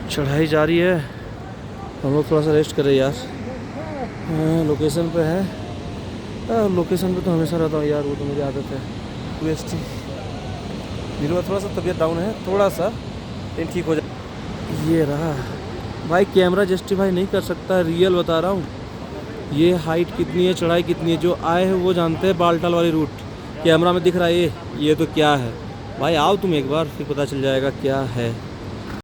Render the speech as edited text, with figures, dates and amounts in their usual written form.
चढ़ाई जारी है। हम लोग थोड़ा सा रेस्ट करें यार। लोकेशन पे है। लोकेशन पे तो हमेशा रहता हूँ यार, वो तो मुझे आदत है। वेस्ट दिनों में थोड़ा सा तबीयत डाउन है, थोड़ा सा, लेकिन ठीक हो जाए। ये रहा भाई, कैमरा जस्टिफाई नहीं कर सकता, रियल बता रहा हूँ। ये हाइट कितनी है, चढ़ाई कितनी है, जो आए हैं वो जानते हैं। बालटाल वाली रूट कैमरा में दिख रहा है। ये तो क्या है भाई, आओ तुम एक बार, फिर पता चल जाएगा क्या है।